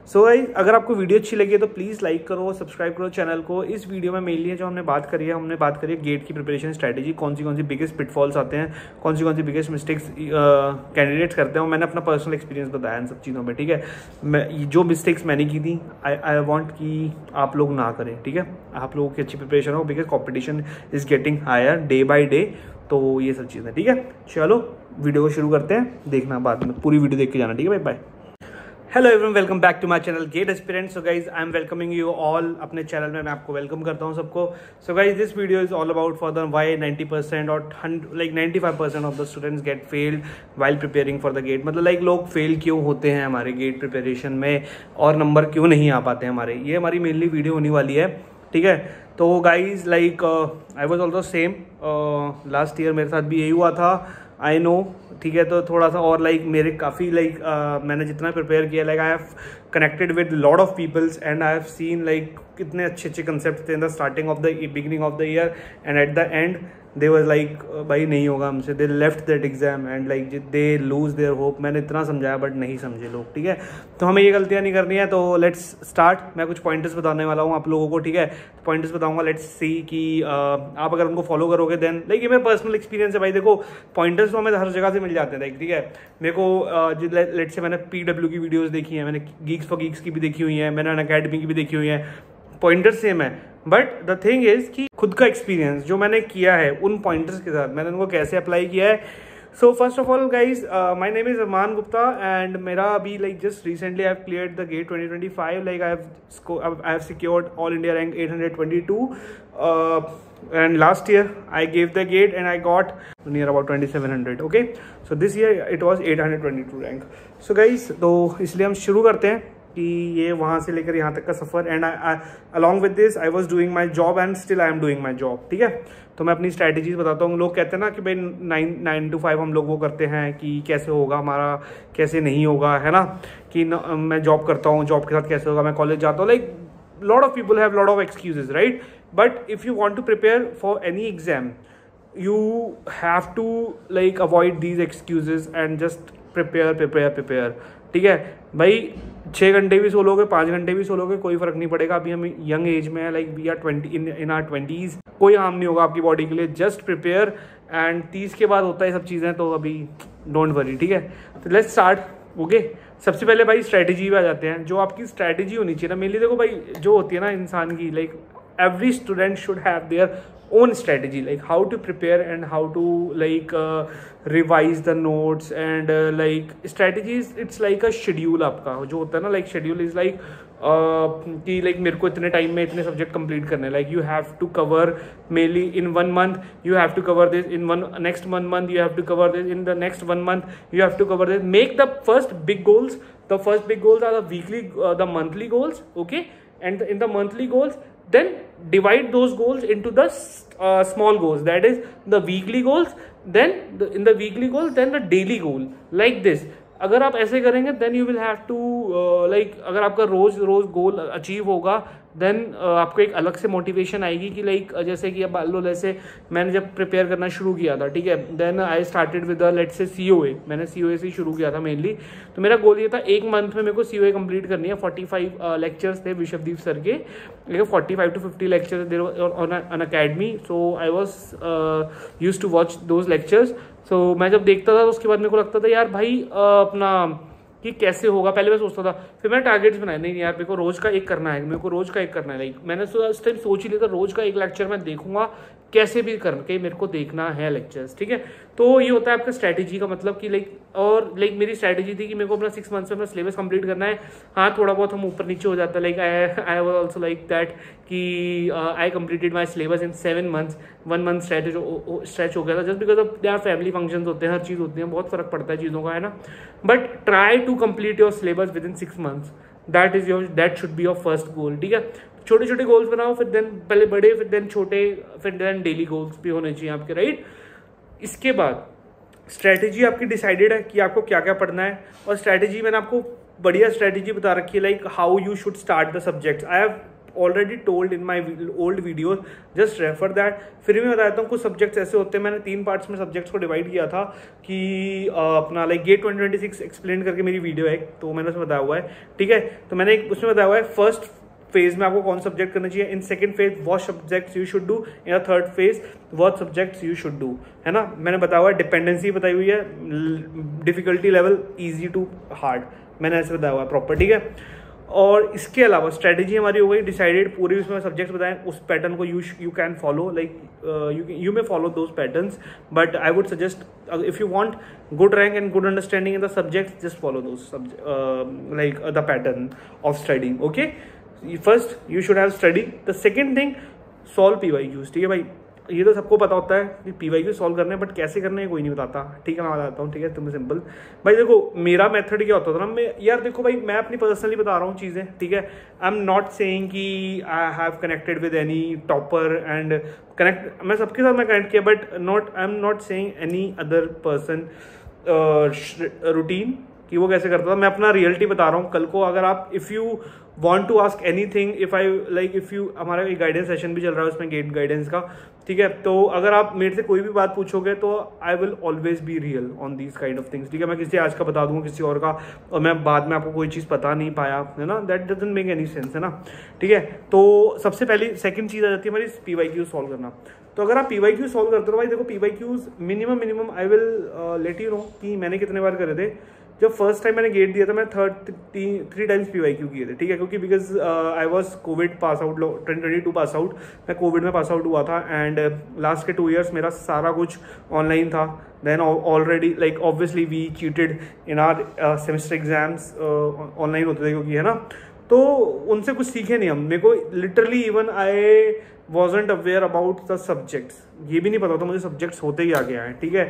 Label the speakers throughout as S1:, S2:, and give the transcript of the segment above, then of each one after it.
S1: So guys, अगर आपको video अच्छी लगी है तो प्लीज़ लाइक करो, सब्सक्राइब करो चैनल को। इस वीडियो में मेनली जो हमने बात करी है गेट की प्रिपरेशन स्ट्रैटेजी, कौन सी बिगेस्ट पिटफॉल्स आते हैं, कौन सी बिगेस्ट मिस्टेक्स कैंडिडेट्स करते हैं। मैंने अपना पर्सनल एक्सपीरियंस बताया इन सब चीज़ों में, ठीक है। मैं जो मिस्टेक्स मैंने की थी आई वॉन्ट कि आप लोग ना करें, ठीक है। आप लोगों की अच्छी प्रिपरेशन हो, because competition is getting higher day by day. तो ये सब चीज़ें, ठीक है। चलो वीडियो को शुरू करते हैं, देखना बाद में पूरी वीडियो देख के जाना, ठीक है भाई। Bye. Hello everyone, welcome back to my channel GATE aspirants. So guys, I am welcoming you all अपने चैनल में। मैं आपको वेलकम करता हूं सबको। So guys, this video is all about for the why 90% और 95% of the students get failed while preparing for the GATE. मतलब लोग फेल क्यों होते हैं हमारे गेट प्रिपरेशन में और नंबर क्यों नहीं आ पाते हैं हमारे। ये हमारी मेनली वीडियो होने वाली है, ठीक है। तो guys I was also same, last year मेरे साथ भी यही हुआ था, आई नो, ठीक है। तो थोड़ा सा और मेरे काफ़ी मैंने जितना प्रिपेयर किया, I have connected with lot of peoples and I have seen कितने अच्छे कंसेप्ट थे in the starting of the beginning of the year and at the end they was भाई नहीं होगा हमसे, they left that exam and they lose their hope. मैंने इतना समझाया बट नहीं समझे लोग, ठीक है। तो हमें ये गलतियां नहीं करनी है। तो लेट्स स्टार्ट। मैं कुछ पॉइंटर्स बताने वाला हूँ आप लोगों को, ठीक है। पॉइंटर्स बताऊंगा, लेट्स सी कि आप अगर उनको फॉलो करोगे देन ये मेरा पर्सनल एक्सपीरियंस है भाई। देखो, पॉइंटर्स तो हमें हर जगह से मिल जाते हैं, ठीक है। मेरे को लेट्स से मैंने PW की वीडियोस देखी है, मैंने गीक्स फॉर गीक्स की भी देखी हुई है, मैंने अनअकैडमी की भी देखी हुई है। पॉइंटर्स सेम है, बट द थिंग इज कि खुद का एक्सपीरियंस जो मैंने किया है उन पॉइंटर्स के साथ मैंने उनको कैसे अप्लाई किया है। So first of all guys, my name is Arman Gupta and मेरा अभी just recently I have cleared the GATE 2025। I have secured all India rank 822 and last year I gave the gate and I got near about 2700, okay. So this year it was 822 rank. So guys, तो इसलिए हम शुरू करते हैं कि ये वहाँ से लेकर यहाँ तक का सफ़र। And along with this I was doing my job and still I am doing my job, ठीक है। तो मैं अपनी स्ट्रैटेजीज बताता हूँ। लोग कहते हैं ना कि भाई 9 to 5 हम लोग वो करते हैं कि कैसे होगा हमारा, कैसे नहीं होगा, है ना। कि मैं जॉब करता हूँ, जॉब के साथ कैसे होगा, मैं कॉलेज जाता हूँ। lot of people have lot of excuses, right? But if you want to prepare for any exam, you have to avoid these excuses and just prepare, ठीक है भाई। 6 घंटे भी सो लोगे, 5 घंटे भी सो लोगे, कोई फर्क नहीं पड़ेगा। अभी हम यंग एज में है, we are 20 in our 20s, कोई हार्म नहीं होगा आपकी बॉडी के लिए। जस्ट प्रिपेयर एंड 30 के बाद होता है सब चीज़ें, तो अभी डोंट वरी, ठीक है। तो लेट्स स्टार्ट, ओके। सबसे पहले भाई स्ट्रैटेजी पे आ जाते हैं। जो आपकी स्ट्रैटेजी होनी चाहिए ना, मेनली देखो भाई, जो होती है ना इंसान की, every student should have their own strategy, how to prepare and how to revise the notes and strategies. It's a schedule आपका जो होता है ना, शेड्यूल इज कि मेरे को इतने टाइम में इतने सब्जेक्ट कंप्लीट करने, you have to cover mainly in 1 month, you have to cover this in next 1 month, you have to cover this in the next 1 month, you have to cover this. Make the first big goals, the first big goals are the monthly goals, okay, and in the monthly goals then divide those goals into the small goals, that is the weekly goals, then in the weekly goals then the daily goal, like this। अगर आप ऐसे करेंगे then you will have to अगर आपका रोज goal achieve होगा then आपको एक अलग से मोटिवेशन आएगी कि जैसे कि अब मान लो, जैसे मैंने जब प्रिपेयर करना शुरू किया था, ठीक है, then I started with let's से COA। मैंने COA से ही शुरू किया था मेनली। तो मेरा गोल ये था 1 month में मेरे को COA कंप्लीट करनी है। 45 लेक्चर्स थे विश्वदीप सर के, 45 to 50 lectures there on Unacademy. So I was used to watch those lectures. So मैं जब देखता था तो उसके बाद मेरे को लगता था यार भाई अपना कि कैसे होगा। पहले मैं सोचता था, फिर मैंने टारगेट्स बनाए, नहीं यार मेरे को रोज का एक करना है, मेरे को रोज का एक करना है। मैंने उस टाइम सोच ही लिया था रोज का एक लेक्चर मैं देखूंगा, कैसे भी करके मेरे को देखना है लेक्चर्स, ठीक है। तो ये होता है आपका स्ट्रैटेजी का मतलब कि मेरी स्ट्रैटेजी थी कि मेरे को अपना 6 months में अपना सिलेबस कंप्लीट करना है। हाँ, थोड़ा बहुत हम ऊपर नीचे हो जाता है, आई वाज आल्सो दैट कि I completed my syllabus in 7 months। 1 month stretch हो गया था, just because of their family functions होते हैं, हर चीज़ होती है, बहुत फर्क पड़ता है चीज़ों का, है ना। But try to complete your syllabus within 6 months, that should be your first goal, ठीक है। छोटे छोटे गोल्स बनाओ, फिर देन पहले बड़े, फिर देन छोटे, फिर देन डेली गोल्स भी होने चाहिए आपके, राइट। इसके बाद स्ट्रैटेजी आपकी डिसाइडेड है कि आपको क्या क्या पढ़ना है, और स्ट्रैटेजी मैंने आपको बढ़िया स्ट्रैटेजी बता रखी है, how you should start the subjects. I have already told in my old videos, just refer that. फिर भी मैं बताता हूँ कुछ सब्जेक्ट्स ऐसे होते हैं, मैंने 3 पार्ट्स में सब्जेक्ट्स को डिवाइड किया था कि अपना लाइक गेट 2026 एक्सप्लेन करके मेरी वीडियो है, तो मैंने उसमें बताया हुआ है, ठीक है। तो मैंने उसमें बताया हुआ है फर्स्ट फेज में आपको कौन सब्जेक्ट करना चाहिए, in second phase what subjects you should do, in third phase what subjects you should do, है ना। मैंने बताया हुआ है, डिपेंडेंसी बताई हुई है, difficulty level easy to hard, मैंने ऐसे बताया हुआ है प्रॉपर, ठीक है। और इसके अलावा स्ट्रेटेजी हमारी हो गई डिसाइडेड, पूरी उसमें सब्जेक्ट्स बताएं, उस पैटर्न को you can follow, like you may follow those patterns, but I would suggest if you want good rank and good understanding in the subjects, just follow those the pattern of studying, okay। First you should have study, the second thing solve PYQs, ठीक है भाई। ये तो सबको पता होता है कि PYQ सॉल्व करने हैं, बट कैसे करने हैं कोई नहीं बताता, ठीक है। मैं बताता हूँ, ठीक है, तुम्हें सिंपल भाई देखो मेरा मेथड क्या होता था ना, मैं यार देखो भाई मैं अपनी पर्सनली बता रहा हूँ चीज़ें, ठीक है। आई एम नॉट सेइंग कि आई have connected with any topper and connect, मैं सबके साथ मैं कनेक्ट किया, but I am not saying any other person routine कि वो कैसे करता था। मैं अपना रियलिटी बता रहा हूँ। कल को अगर आप if you want to ask anything, if you हमारा एक गाइडेंस सेशन भी चल रहा है उसमें, गेट गाइडेंस का, ठीक है। तो अगर आप मेरे से कोई भी बात पूछोगे तो I will always be real on these kind of things, ठीक है। मैं किसी आज का बता दूंगा किसी और का, और मैं बाद में आपको कोई चीज़ पता नहीं पाया, है ना, that doesn't make any sense, है ना, ठीक है। तो सबसे पहली सेकंड चीज़ आ जाती है हमारी PYQ सॉल्व करना। तो अगर आप PYQ सॉल्व करते हो भाई, देखो PYQs minimum I will let you know कि मैंने कितने बार करे थे। जब फर्स्ट टाइम मैंने गेट दिया था मैं 3 टाइम्स PYQ किए थे, ठीक है, क्योंकि because I was Covid pass out, 2022 pass out, मैं कोविड में पास आउट हुआ था, एंड लास्ट के 2 years मेरा सारा कुछ ऑनलाइन था। Then already like obviously we cheated in our semester exams, online होते थे क्योंकि, है ना। तो उनसे कुछ सीखे नहीं हम, मेरे को literally even I wasn't aware about the subjects, ये भी नहीं पता था मुझे सब्जेक्ट्स होते ही आगे आए, ठीक है।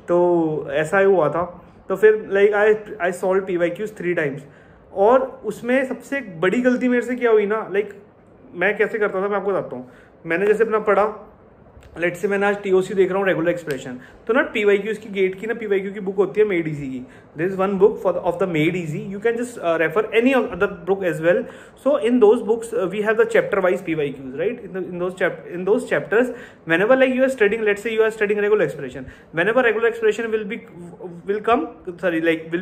S1: तो ऐसा ही हुआ था। तो फिर like I solve PYQs 3 times, और उसमें सबसे बड़ी गलती मेरे से क्या हुई ना, लाइक मैं कैसे करता था मैं आपको बताता हूँ। मैंने जैसे अपना पढ़ा, लेट्स से मैंने आज TOC देख रहा हूँ, रेगुलर एक्सप्रेशन, तो ना PYQs की गेट की ना PYQ की बुक होती है मेड इजी की, there is one book of the Made Easy, you can just refer any other book as well. So in those books we have the chapter wise PYQs, right. In those chapters whenever like you are studying, let's say you are studying regular expression, whenever regular expression will be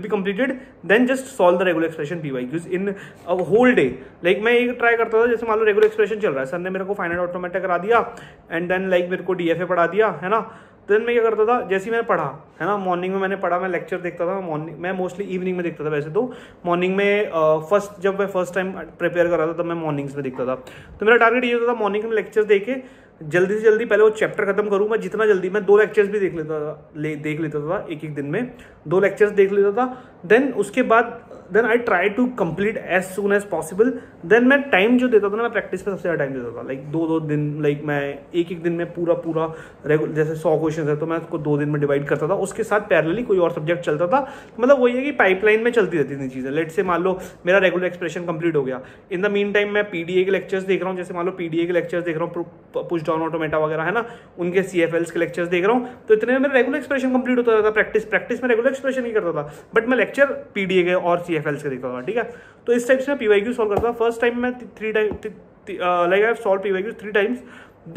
S1: completed, then just solve the regular expression PYQs in a whole day। like मैं ये try करता था, जैसे मान लो regular expression चल रहा है, sir ने मेरे को फाइनाइट ऑटोमेटा करा दिया, एंड देन लाइक मेरे को DFA पढ़ा दिया, है ना। देन मैं क्या करता था, जैसे ही मैंने पढ़ा, है ना, मॉर्निंग में मैंने पढ़ा, मैं लेक्चर देखता था, मॉर्निंग मैं मोस्टली इवनिंग में देखता था, वैसे तो मॉर्निंग में जब मैं फर्स्ट टाइम प्रिपेयर कर रहा था तब मैं मॉर्निंग्स में देखता था। तो मेरा टारगेट ये होता था मॉर्निंग में लेक्चर देखे जल्दी से जल्दी पहले वो चैप्टर खत्म करूँ। मैं जितना जल्दी, मैं 2 लेक्चर्स भी देख लेता था एक दिन में 2 लेक्चर्स देख लेता था। देन उसके बाद then I try to complete as soon as possible. Then मैं टाइम जो देता था ना, मैं प्रैक्टिस पे सबसे ज़्यादा टाइम देता था, लाइक 2-2 दिन, लाइक मैं एक दिन में पूरा रेगुलर, जैसे 100 क्वेश्चन है तो मैं उसको 2 दिन में डिवाइड करता था, उसके साथ पैरेलली कोई और सब्जेक्ट चलता था। मतलब वही है कि पाइपलाइन में चलती रहती थी चीज़ें। लेट से मान लो मेरा रेगुलर एक्सप्रेशन कंप्लीट हो गया, इन द मीन टाइम मैं PDA के लेक्चर्स देख रहा हूँ, जैसे मान लो PDA के लेक्चर्स देख रहा हूँ, पुश डाउन ऑटोमेटा वगैरह, है ना, उनके CFLs के लेक्चर्स देख रहा हूँ, तो इतने में मेरा रेगुलर एक्सप्रेशन कंप्लीट होता था। प्रैक्टिस में रेगुलर एक्सप्रेशन ही करता था, बट मैं लेक्चर PDA के और CFLs के देखता था, ठीक है। तो इस टाइप से मैं PYQ सॉल्व करता था। फर्स्ट टाइम मैं 3 time like I have solved PYQ 3 times.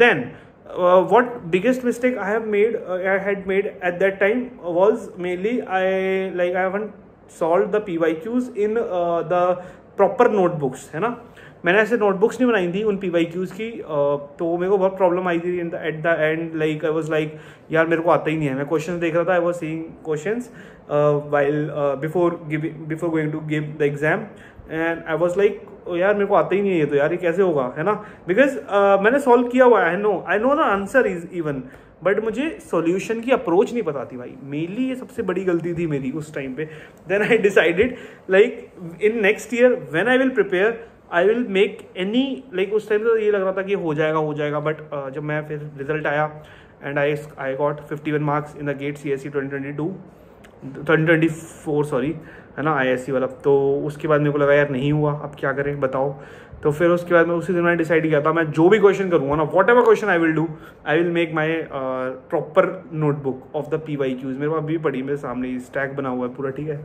S1: Then what biggest mistake I had made at that time was mainly I haven't solved the PYQs in the proper notebooks, है ना। मैंने ऐसे notebooks नहीं बनाई थी उन PYQs की, तो मेरे को बहुत प्रॉब्लम आई थी eight the and. Like I was like यार मेरे को आता ही नहीं है। मैं क्वेश्चन देख रहा था, I was seeing questions while before going to give the exam, and I was like यार मेरे को आता ही नहीं है ये, तो यार ये कैसे होगा, है ना। बिकॉज मैंने सॉल्व किया हुआ है, I know the answer is even, but मुझे सॉल्यूशन की अप्रोच नहीं पता थी भाई। मेनली ये सबसे बड़ी गलती थी मेरी उस टाइम पे। Then I decided like in next year when I will prepare I will make any, like उस टाइम तो ये लग रहा था कि हो जाएगा, बट जब मैं फिर रिजल्ट आया and I got 51 marks in the GATE CSE 2024 sorry, है ना, ISC वाला। तो उसके बाद मेरे को लगा यार नहीं हुआ, अब क्या करें बताओ। तो फिर उसके बाद मैं उसी दिन मैंने डिसाइड किया था मैं जो भी क्वेश्चन करूँगा ना, what ever question I will do, I will make my proper notebook of the PYQs। मेरे पास अभी पड़ी मेरे सामने स्टैक बना हुआ है पूरा, ठीक है।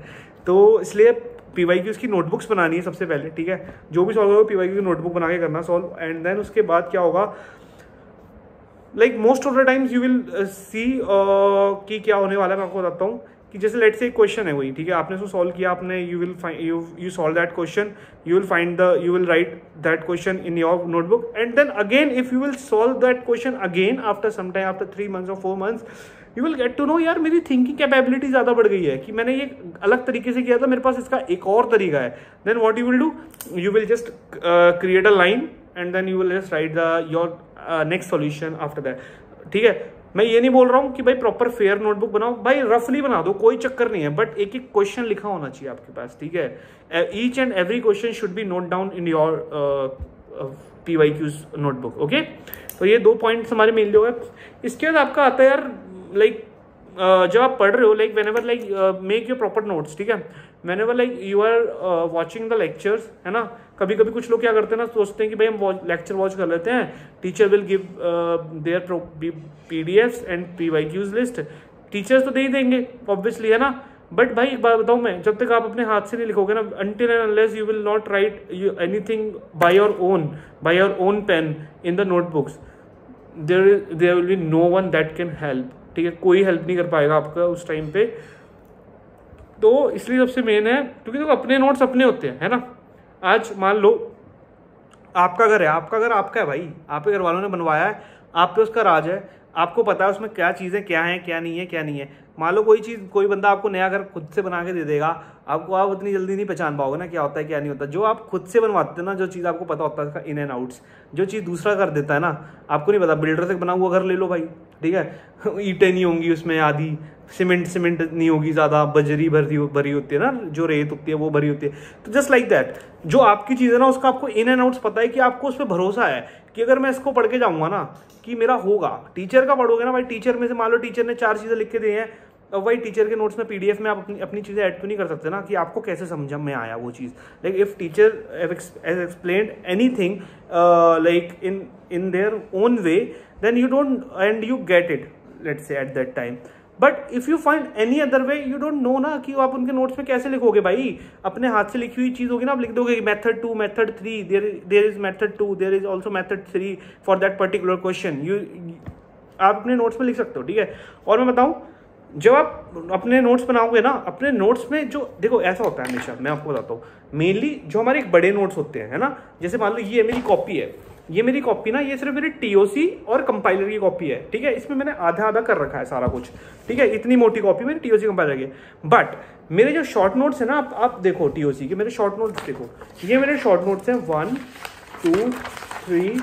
S1: तो इसलिए PYQs की नोटबुक्स बनानी है सबसे पहले, ठीक है। जो भी सॉल्व होगा PYQ की नोटबुक बना के करना सॉल्व, एंड देन उसके बाद क्या होगा, like most of the times you will see कि क्या होने वाला है। मैं आपको बताता हूँ कि जैसे लेट्स से एक क्वेश्चन है वही, ठीक है, आपने उसको सॉल्व किया, आपने you will you solve that question, you will write that question in your notebook, and then again if you will solve that question again after some time, after 3 months और 4 months, you will get to know यार मेरी thinking capability ज़्यादा बढ़ गई है, कि मैंने ये अलग तरीके से किया था, मेरे पास इसका एक और तरीका है। Then what you will do, you will just create a line and then you will just write your next solution after that, ठीक है। मैं ये नहीं बोल रहा हूँ कि भाई प्रॉपर फेयर नोटबुक बनाओ, भाई रफली बना दो, कोई चक्कर नहीं है, बट एक एक क्वेश्चन लिखा होना चाहिए आपके पास, ठीक है। Each and every question should be note down in your PYQs notebook, okay. तो ये 2 पॉइंट्स हमारे मेनली हो गए। इसके बाद आपका आता है यार लाइक जब आप पढ़ रहे हो, like whenever like make your proper notes, ठीक है। Whenever like you are watching the lectures, है ना, कभी कभी कुछ लोग क्या करते हैं ना, सोचते हैं कि भाई हम लेक्चर वॉच कर लेते हैं, teacher will give their PDFs and PYQs list, teachers तो दे ही देंगे ऑब्वियसली, है ना। बट भाई एक बात बताऊं मैं, जब तक आप अपने हाथ से नहीं लिखोगे ना, until and unless you will not write anything by your own pen in the notebooks, there will be no one that can help, ठीक है, कोई हेल्प नहीं कर पाएगा आपका उस टाइम पे। तो इसलिए सबसे मेन है, क्योंकि देखो अपने नोट्स अपने होते हैं, है ना। आज मान लो आपका घर है, आपका घर आपका है भाई, आपके घर वालों ने बनवाया है, आप पे उसका राज है, आपको पता है उसमें क्या चीज़ें क्या हैं, क्या नहीं है, क्या नहीं है। मान लो कोई बंदा आपको नया घर खुद से बना के दे देगा, आपको आप उतनी जल्दी नहीं पहचान पाओगे ना क्या होता है क्या नहीं होता। जो आप खुद से बनवाते हैं ना, जो चीज़ आपको पता होता है इसका इन एंड आउट्स, जो चीज़ दूसरा कर देता है ना, आपको नहीं पता। बिल्डर से बना हुआ घर ले लो भाई, ठीक है, ईंटें नहीं होंगी उसमें, आधी सीमेंट नहीं होगी, ज़्यादा बजरी भरी होती है ना, जो रेत होती है वो भरी होती है। तो जस्ट लाइक दैट, जो आपकी चीज़ है ना, उसका आपको इन एंड आउट्स पता है, कि आपको उस पर भरोसा है कि अगर मैं इसको पढ़ के जाऊँगा ना कि मेरा होगा। टीचर का पढ़ोगे ना भाई, टीचर में से मान लो टीचर ने 4 चीज़ें लिख के दी हैं, अब भाई टीचर के नोट्स में PDF में आप अपनी चीज़ें ऐड तो नहीं कर सकते ना, कि आपको कैसे समझ में आया वो चीज़। Like if teacher has explained anything like in their own way, then you don't and you get it, let's say at that time. But if you find any other way, you don't know ना कि आप उनके notes में कैसे लिखोगे भाई। अपने हाथ से लिखी हुई चीज़ होगी ना, आप लिख दोगे method 2, method 3, there is method 2, there is also method 3 for that particular question, आप अपने नोट्स में लिख सकते हो, ठीक है। और मैं बताऊं, जब आप अपने नोट्स बनाओगे ना, अपने नोट्स में जो देखो ऐसा होता है हमेशा, मैं आपको बताता हूँ, मेनली जो हमारे एक बड़े नोट्स होते हैं, है ना, जैसे मान लो ये मेरी कॉपी है, ये मेरी कॉपी ना, ये सिर्फ मेरी TOC और कंपाइलर की कॉपी है, ठीक है। इसमें मैंने आधा आधा कर रखा है सारा कुछ, ठीक है, इतनी मोटी कॉपी मेरी TOC कंपाइलर की। बट मेरे जो शॉर्ट नोट्स है ना, आप देखो TOC के मेरे शॉर्ट नोट्स देखो, ये मेरे शॉर्ट नोट्स हैं 1 2 3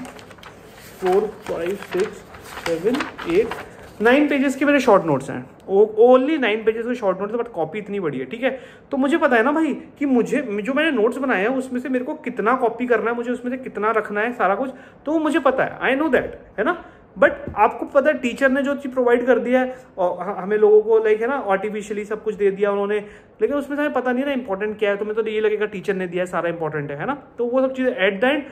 S1: 4 5 6 7 8 9 पेजेस के मेरे शॉर्ट नोट्स हैं, ओनली 9 पेजेस के शॉर्ट नोट्स, बट कॉपी इतनी बड़ी है, ठीक है। तो मुझे पता है ना भाई कि मुझे जो मैंने नोट्स बनाए हैं उसमें से मेरे को कितना कॉपी करना है, मुझे उसमें से कितना रखना है, सारा कुछ तो मुझे पता है, आई नो दैट, है ना। बट आपको पता है टीचर ने जो चीज़ प्रोवाइड कर दिया है और हमें लोगों को, लाइक है ना, आर्टिफिशियली सब कुछ दे दिया उन्होंने, लेकिन उसमें से हमें पता नहीं ना इंपॉर्टेंट क्या है। तुम्हें तो ये लगेगा टीचर ने दिया है सारा इंपॉर्टेंट है ना। तो वो सब चीज़ें eight the and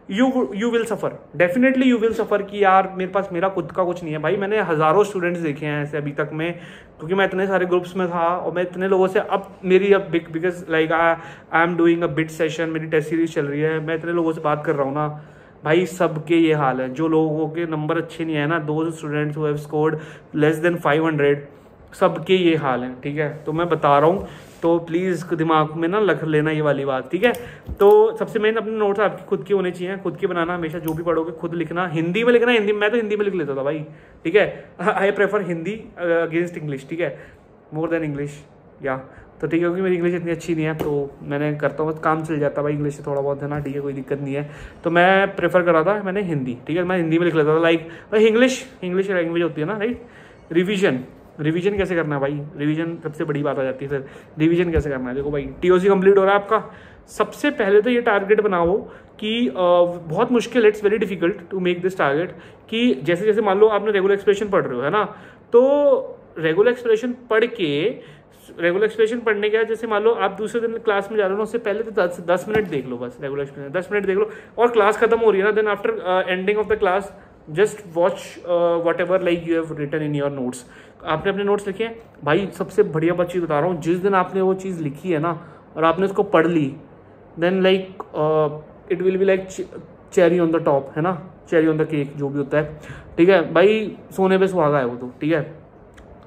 S1: you will suffer, definitely you will suffer कि यार मेरे पास मेरा खुद का कुछ नहीं है। भाई मैंने हज़ारों स्टूडेंट्स देखे हैं ऐसे अभी तक में, क्योंकि मैं इतने सारे ग्रुप्स में था और मैं इतने लोगों से, अब मेरी अब because like I am doing a bit session, मेरी टेस्ट सीरीज चल रही है, मैं इतने लोगों से बात कर रहा हूँ ना भाई, सबके ये हाल है। जो लोगों के नंबर अच्छे नहीं है ना, 2 students who have scored less than 500, सबके ये हाल है, ठीक है। तो मैं बता रहा हूँ, तो प्लीज़ दिमाग में ना रख लेना ये वाली बात, ठीक है। तो सबसे मेन अपने नोट्स आपकी खुद के होने चाहिए, खुद के बनाना, हमेशा जो भी पढ़ोगे खुद लिखना, हिंदी में लिखना, हिंदी में, मैं तो हिंदी में लिख लेता था भाई, ठीक है। I prefer Hindi against English, ठीक है, मोर देन इंग्लिश, या तो ठीक है, क्योंकि मेरी इंग्लिश इतनी अच्छी नहीं है, तो मैंने करता हूँ, काम चल जाता भाई इंग्लिश से थोड़ा बहुत, है ना, ठीक है, कोई दिक्कत नहीं है। तो मैं प्रेफर कर रहा था मैंने हिंदी, ठीक है, मैं हिंदी में लिख लेता था। लाइक इंग्लिश लैंग्वेज होती है ना, राइट। रिवीजन कैसे करना है भाई, रिवीजन सबसे बड़ी बात आ जाती है। फिर रिवीजन कैसे करना है, देखो भाई TOC कंप्लीट हो रहा है आपका, सबसे पहले तो ये टारगेट बनाओ कि बहुत मुश्किल, it's very difficult to make this target, कि जैसे जैसे मान लो आपने रेगुलर एक्सप्रेशन पढ़ रहे हो, है ना, तो रेगुलर एक्सप्रेशन पढ़ने के बाद जैसे मान लो आप दूसरे दिन क्लास में जा रहे हो ना, उससे पहले तो 10 मिनट देख लो, बस रेगुलर एक्सप्रेशन 10 मिनट देख लो, और क्लास खत्म हो रही है ना, then after ending of the class just watch whatever like you have written in your notes. आपने अपने नोट्स लिखे हैं भाई, सबसे बढ़िया बात चीज़ बता रहा हूँ, जिस दिन आपने वो चीज़ लिखी है ना, और आपने उसको पढ़ ली, then like it will be like cherry on the top, है ना, चेरी ऑन द केक जो भी होता है, ठीक है भाई, सोने पे सुहागा है वो तो, ठीक है।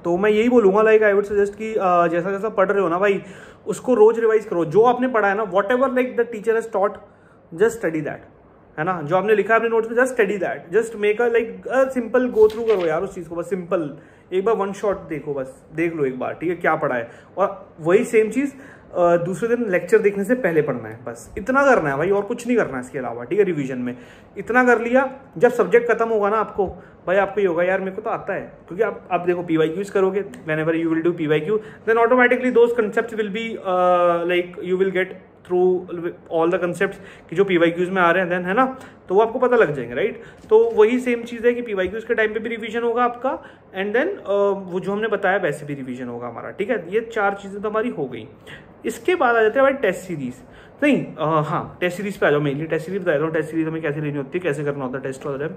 S1: तो मैं यही बोलूँगा लाइक आई वुड सजेस्ट कि जैसा जैसा पढ़ रहे हो ना भाई, उसको रोज रिवाइज करो, जो आपने पढ़ा है ना, what ever like the teacher has taught, just study that, है ना, जो आपने लिखा है अपने नोट्स में, just study that, just make a like simple go through करो यार उस चीज़ को, बस सिंपल एक बार वन शॉट देखो, बस देख लो एक बार, ठीक है, क्या पढ़ा है, और वही सेम चीज़ दूसरे दिन लेक्चर देखने से पहले पढ़ना है, बस इतना करना है भाई, और कुछ नहीं करना है इसके अलावा, ठीक है। रिवीजन में इतना कर लिया, जब सब्जेक्ट खत्म होगा ना आपको, भाई आपको ये होगा यार मेरे को तो आता है, क्योंकि आप देखो PYQs करोगे, whenever you will do PYQ, then automatically those concepts will be like you will get through all the concepts कि जो PYQs में आ रहे हैं, देन, है ना, तो वो आपको पता लग जाएंगे, राइट। तो वही सेम चीज़ है कि PYQs के टाइम पे भी रिवीजन होगा आपका, एंड देन वो जो हमने बताया वैसे भी रिवीजन होगा हमारा, ठीक है। ये 4 चीज़ें तो हमारी हो गई। इसके बाद आ जाते हैं भाई टेस्ट सीरीज, नहीं हाँ, टेस्ट सीरीज पे आ जाओ। मेनली टेस्ट सीरीज बताया हूँ, टेस्ट सीरीज हमें कैसे लेनी होती है, कैसे करना होता है टेस्ट वगैरह,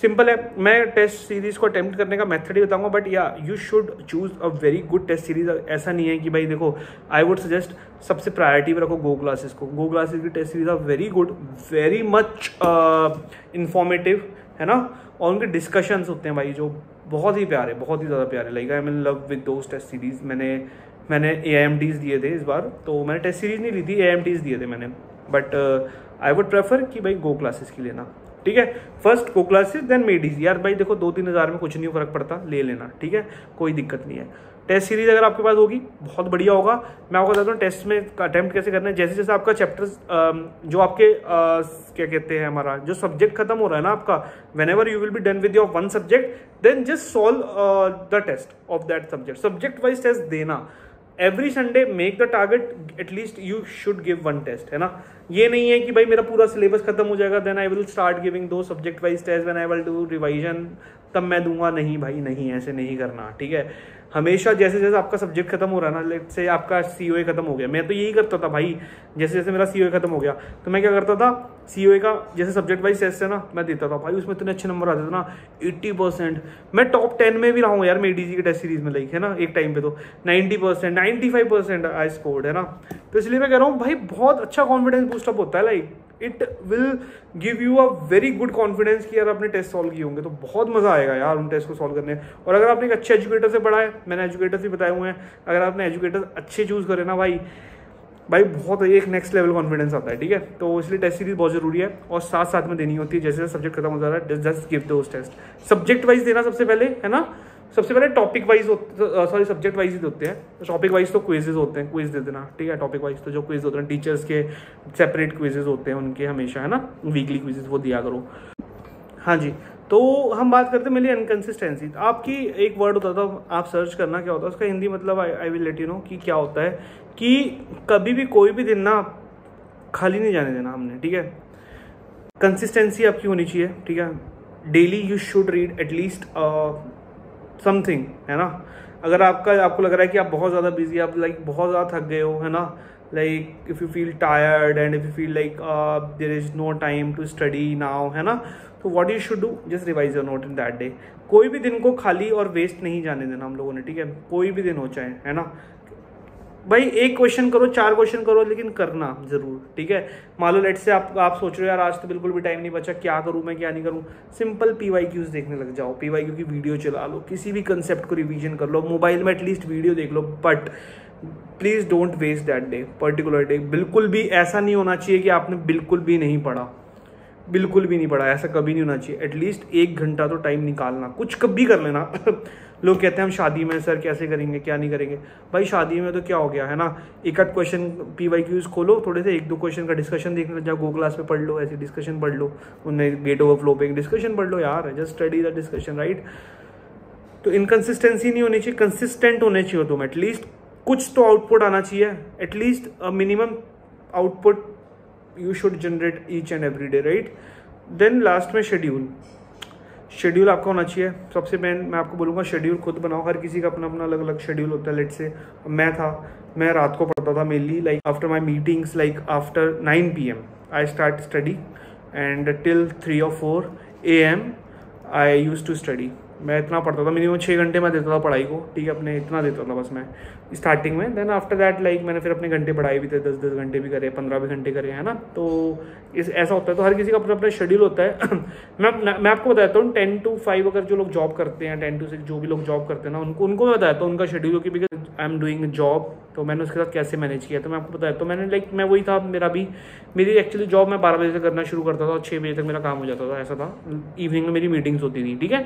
S1: सिंपल है। मैं टेस्ट सीरीज को अटेम्प्ट करने का मेथड ही बताऊंगा, but yeah you should choose a very good test series. ऐसा नहीं है कि भाई देखो, आई वुड सजेस्ट सबसे प्रायोरिटी पे रखो गो क्लासेस को। गो क्लासेस की test series are very good, very much informative, है ना, और उनके डिस्कशंस होते हैं भाई जो बहुत ही प्यारे, बहुत ही ज़्यादा प्यारे। Like I am in love with those test series. मैंने AIMTs दिए थे इस बार, तो मैंने टेस्ट सीरीज नहीं ली थी, AIMTs दिए थे मैंने, बट आई वुड प्रेफर कि भाई गो क्लासेस की लेना, ठीक है। फर्स्ट गो क्लासेस, देन मेडीज। यार भाई देखो 2-3 हज़ार में कुछ नहीं फर्क पड़ता, ले लेना, ठीक है, कोई दिक्कत नहीं है। टेस्ट सीरीज अगर आपके पास होगी बहुत बढ़िया होगा। मैं आपको बताता हूँ टेस्ट में अटैम्प्ट कैसे करना है। जैसे जैसे आपका चैप्टर्स जो आपके क्या कहते हैं, हमारा जो सब्जेक्ट खत्म हो रहा है ना आपका, whenever you will be done with your one subject, then just solve the test of that subject. Subject wise test देना every Sunday, make the target at least you should give one test, है ना। ये नहीं है कि भाई मेरा पूरा सिलेबस खत्म हो जाएगा then I will start giving 2 subject wise test, when I will do revision तब मैं दूंगा। नहीं भाई नहीं, ऐसे नहीं करना, ठीक है। हमेशा जैसे जैसे आपका सब्जेक्ट खत्म हो रहा है ना, लेट्स से आपका COA खत्म हो गया, मैं तो यही करता था भाई, जैसे जैसे मेरा COA खत्म हो गया तो मैं क्या करता था, COA का जैसे सब्जेक्ट वाइज टेस्ट है ना, मैं देता था भाई, उसमें इतने अच्छे नंबर आते थे ना, 80%। मैं टॉप 10 में भी रहा हूँ यार मेरी DG के टेस्ट सीरीज में, लाइक, है ना, एक टाइम पे तो 90%, 95% आई स्कोर्ड, है ना। तो इसलिए मैं कह रहा हूँ भाई बहुत अच्छा कॉन्फिडेंस बूस्टअप होता है, like it will give you a very good confidence कि यार आपने टेस्ट सॉल्व किए होंगे, तो बहुत मजा आएगा यार उन टेस्ट को सॉल्व करने। और अगर आपने एक अच्छे एजुकेटर से पढ़ा है, मैंने एजुकेटर्स भी बताए हुए हैं, अगर आपने एजुकेटर अच्छे चूज करे ना भाई बहुत एक नेक्स्ट लेवल कॉन्फिडेंस आता है, ठीक है। तो इसलिए टेस्ट सीरीज बहुत जरूरी है, और साथ साथ में देनी होती है जैसे जैसे सब्जेक्ट खत्म हो जा रहा है, just give those test. Subject wise देना सबसे पहले, है ना, सबसे पहले topic wise sorry subject wise ही होते हैं, टॉपिक वाइज तो क्विजेज होते हैं, क्विज दे देना, ठीक है। टॉपिक वाइज तो जो क्विज होते हैं टीचर्स के सेपरेट क्विजेज होते हैं उनके हमेशा, है ना, वीकली क्विजेज वो दिया करो। हाँ जी, तो हम बात करते हैं मेरी अनकंसिस्टेंसी। आपकी एक वर्ड होता था, आप सर्च करना क्या होता है उसका हिंदी मतलब, I will let you know कि क्या होता है, कि कभी भी कोई भी दिन ना खाली नहीं जाने देना हमने, ठीक है। कंसिस्टेंसी आपकी होनी चाहिए, ठीक है। Daily you should read at least something, है ना। अगर आपको लग रहा है कि आप बहुत ज़्यादा बिजी, आप लाइक बहुत ज़्यादा थक गए हो, है ना, like if you feel tired and if you feel like there is no time to study now, है ना, तो what you should do, just revise your note in that day. कोई भी दिन को खाली और वेस्ट नहीं जाने देना हम लोगों ने, ठीक है। कोई भी दिन हो चाहे, है ना भाई, 1 क्वेश्चन करो, 4 क्वेश्चन करो, लेकिन करना जरूर, ठीक है। मान लो लेट से आप सोच रहे हो यार आज तो बिल्कुल भी टाइम नहीं बचा, क्या करूं मैं क्या नहीं करूं, सिंपल PYQs देखने लग जाओ, PYQ की वीडियो चला लो, किसी भी कंसेप्ट को रिवीजन कर लो, मोबाइल में एटलीस्ट वीडियो देख लो, but please don't waste that day, particular day. बिल्कुल भी ऐसा नहीं होना चाहिए कि आपने बिल्कुल भी नहीं पढ़ा, बिल्कुल भी नहीं पढ़ा, ऐसा कभी नहीं होना चाहिए। एटलीस्ट 1 घंटा तो टाइम निकालना, कुछ कभी कर लेना। लोग कहते हैं हम शादी में सर कैसे करेंगे क्या नहीं करेंगे, भाई शादी में तो क्या हो गया, है ना, 1-8 क्वेश्चन PYQs खोलो, थोड़े से 1-2 क्वेश्चन का डिस्कशन देखने लग जाओ, गो क्लास पे पढ़ लो, ऐसी डिस्कशन पढ़ लो, उन्हें गेट ओवरफ्लो पे डिस्कशन पढ़ लो यार, just study the discussion, right. तो इनकंसिस्टेंसी नहीं होनी चाहिए, कंसिस्टेंट होने चाहिए तुम, एटलीस्ट कुछ तो आउटपुट आना चाहिए, at least minimum output you should generate each and every day, right. Then last में शेड्यूल आपका होना चाहिए। सबसे मैं आपको बोलूँगा शेड्यूल खुद बनाओ, हर किसी का अपना अपना अलग अलग शेड्यूल होता है। लेट से मैं रात को पढ़ता था mainly, like after my meetings, like after 9 PM I start study and till 3 or 4 AM I use to study, मैं इतना पढ़ता था, मिनिमम 6 घंटे मैं देता था पढ़ाई को, ठीक है, अपने इतना देता था बस मैं स्टार्टिंग में। देन आफ्टर दैट लाइक मैंने फिर अपने घंटे बढ़ाए भी थे, 10-10 घंटे भी करे, 15 भी घंटे करे, है ना। तो ऐसा होता है, तो हर किसी का अपना अपना शेड्यूल होता है। मैं आपको बताता हूँ 10 to 5 अगर जो लोग जॉब करते हैं, 10 to 6 जो भी लोग जॉब करते हैं ना, उनको मैं बताता हूँ उनका शेड्यूल, क्योंकि because I am doing job, तो मैंने उसके साथ कैसे मैनेज किया तो मैं आपको बताया। तो मैंने लाइक मैं वही था, मेरी एक्चुअली जॉब मैं 12 बजे से करना शुरू करता था और 6 बजे तक मेरा काम हो जाता था, ऐसा था। इवनिंग में मेरी मीटिंग्स होती थी, ठीक है।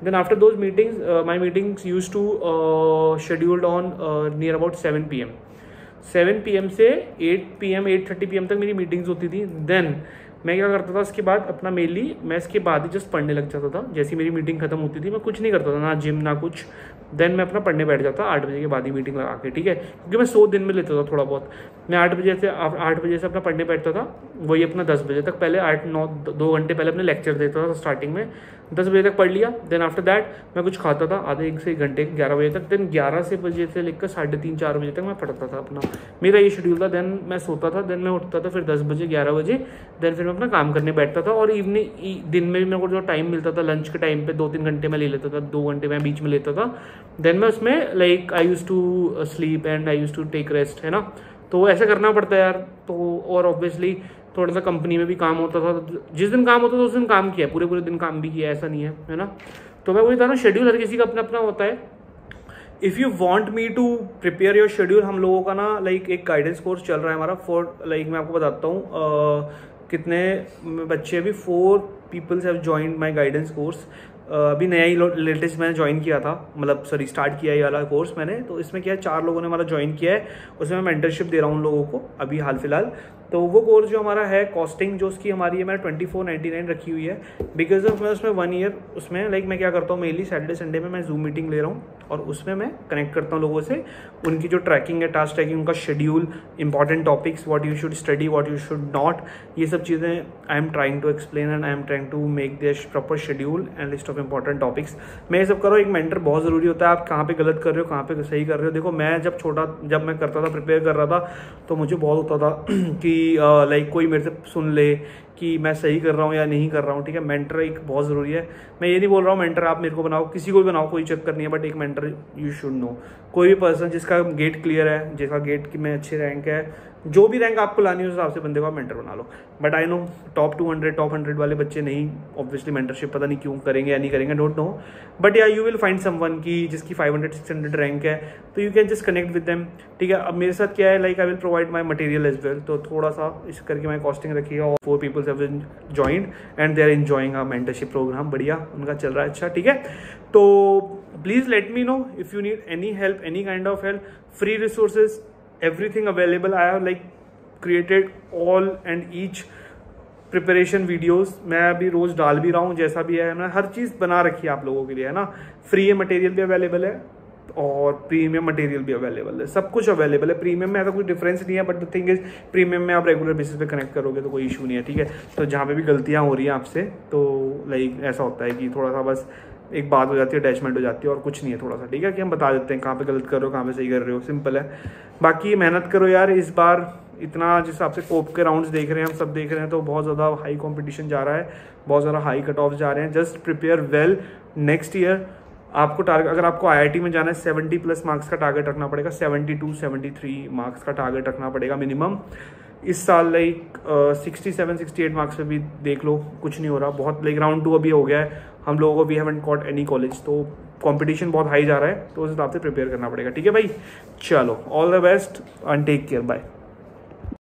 S1: Then after those meetings my meetings use to scheduled on near about 7 PM। 7 PM से 8 PM 8:30 PM तक मेरी मीटिंग्स होती थी। देन मैं क्या करता था उसके बाद अपना मेनली मैं इसके बाद ही जस्ट पढ़ने लग जाता था। जैसी मेरी मीटिंग खत्म होती थी मैं कुछ नहीं करता था, ना जिम ना कुछ। देन मैं अपना पढ़ने बैठ जाता 8 बजे के बाद ही मीटिंग लगा के, ठीक है, क्योंकि मैं 100 दिन में लेता था थोड़ा बहुत। मैं 8 बजे से अपना पढ़ने बैठता था, वही अपना 10 बजे तक, पहले 8-9 2 घंटे पहले अपने लेक्चर देता था स्टार्टिंग में, 10 बजे तक पढ़ लिया। देन आफ्टर दैट मैं कुछ खाता था आधे 1 से 1 घंटे 11 बजे तक। देन 11 बजे से लेकर 3:30-4 बजे तक मैं पढ़ता था अपना, मेरा ये शेड्यूल था। देन मैं सोता था, देन मैं उठता था फिर 10 बजे 11 बजे, देन फिर मैं अपना काम करने बैठता था। और दिन में भी मेरे को जो टाइम मिलता था लंच के टाइम पे 2-3 घंटे मैं ले लेता था, 2 घंटे मैं बीच में लेता था। देन मैं उसमें like I use to sleep and I use to take rest, है ना। तो ऐसा करना पड़ता है यार। तो और ऑब्वियसली थोड़ा सा कंपनी में भी काम होता था, जिस दिन काम होता था उस दिन काम किया, पूरे दिन काम भी किया, ऐसा नहीं है ना। तो मैं वही था ना, शेड्यूल हर किसी का अपना अपना होता है। If you want me to prepare your schedule, हम लोगों का ना लाइक एक गाइडेंस कोर्स चल रहा है हमारा फॉर लाइक मैं आपको बताता हूँ कितने बच्चे, अभी 4 peoples have joined my guidance course. अभी नया ही लेटेस्ट मैंने ज्वाइन किया था, मतलब सॉरी स्टार्ट किया ये वाला कोर्स मैंने। तो इसमें क्या है 4 लोगों ने हमारा ज्वाइन किया है, उसमें मैं मेंटरशिप दे रहा हूँ उन लोगों को अभी हाल फिलहाल। तो वो कोर्स जो हमारा है कॉस्टिंग जो उसकी हमारी है मैंने 2499 रखी हुई है, बिकॉज ऑफ मैं उसमें 1 ईयर उसमें लाइक मैं क्या करता हूँ मेनली सैटरडे संडे में मैं जूम मीटिंग ले रहा हूँ और उसमें मैं कनेक्ट करता हूँ लोगों से, उनकी जो ट्रैकिंग है, टास्क ट्रैकिंग, उनका schedule, important topics, what you should study, what you should not, ये सब चीज़ें I am trying to explain and I am trying to make their proper schedule and list of important topics. मैं ये सब कर रहा हूँ। एक मेंटर बहुत ज़रूरी होता है, आप कहाँ पे गलत कर रहे हो, कहाँ पे सही कर रहे हो। देखो मैं जब मैं करता था, प्रिपेयर कर रहा था, तो मुझे बहुत होता था कि लाइक कोई मेरे से सुन ले कि मैं सही कर रहा हूँ या नहीं कर रहा हूँ, ठीक है। मेंटर एक बहुत ज़रूरी है। मैं ये नहीं बोल रहा हूँ मेंटर आप मेरे को बनाओ, किसी को भी बनाओ, कोई चक्कर नहीं है, बट एक मेंटर यू शुड नो। कोई भी पर्सन जिसका गेट क्लियर है, जिसका गेट की में अच्छे रैंक है, जो भी रैंक आपको लानी है उस हिसाब से बंदे को आप मेंटर बना लो। बट आई नो टॉप 100 वाले बच्चे नहीं ऑब्वियसली मेंटरशिप पता नहीं क्यों करेंगे या नहीं करेंगे, don't know. But yeah you will find someone की जिसकी 500-600 रैंक है, तो you can just connect with them, ठीक है। अब मेरे साथ क्या है, like I will provide my material as well, तो थोड़ा सा इस करके मैं कॉस्टिंग रखी है। और 4 peoples have joined and they are enjoying a mentorship program, बढ़िया उनका चल रहा है, अच्छा, ठीक है। तो please let me know if you need any help, any kind of help, free resources, everything available. I have like created all and each preparation videos, मैं अभी रोज डाल भी रहा हूँ, जैसा भी है मैं हर चीज़ बना रखी है आप लोगों के लिए, है ना। फ्री मटेरियल भी अवेलेबल है और प्रीमियम मटेरियल भी अवेलेबल है, सब कुछ अवेलेबल है। प्रीमियम में ऐसा कुछ डिफरेंस नहीं है, but the thing is premium में आप रेगुलर बेसिस पे कनेक्ट करोगे तो कोई इशू नहीं है, ठीक है। तो जहाँ पे भी गलतियाँ हो रही हैं आपसे, तो लाइक ऐसा होता है कि थोड़ा सा बस एक बात हो जाती है, अटैचमेंट हो जाती है, और कुछ नहीं है, थोड़ा सा, ठीक है, कि हम बता देते हैं कहाँ पे गलत कर रहे हो, कहाँ पे सही कर रहे हो, सिंपल है। बाकी मेहनत करो यार, इस बार इतना जिस हिसाब से कोप के राउंड्स देख रहे हैं, हम सब देख रहे हैं, तो बहुत ज़्यादा हाई कंपटीशन जा रहा है, बहुत ज़्यादा हाई कट ऑफ जा रहे हैं। Just prepare well, next year आपको टारगेट, अगर आपको IIT में जाना है 70+ मार्क्स का टारगेट रखना पड़ेगा, 72-73 मार्क्स का टारगेट रखना पड़ेगा मिनिमम। इस साल लाइक 67-68 मार्क्स पे भी देख लो, कुछ नहीं हो रहा, बहुत लाइक राउंड 2 अभी हो गया है हम लोगों को, we haven't got any college, तो कंपटीशन बहुत हाई जा रहा है, तो उस हिसाब से प्रिपेयर करना पड़ेगा, ठीक है भाई। चलो, all the best and take care, bye.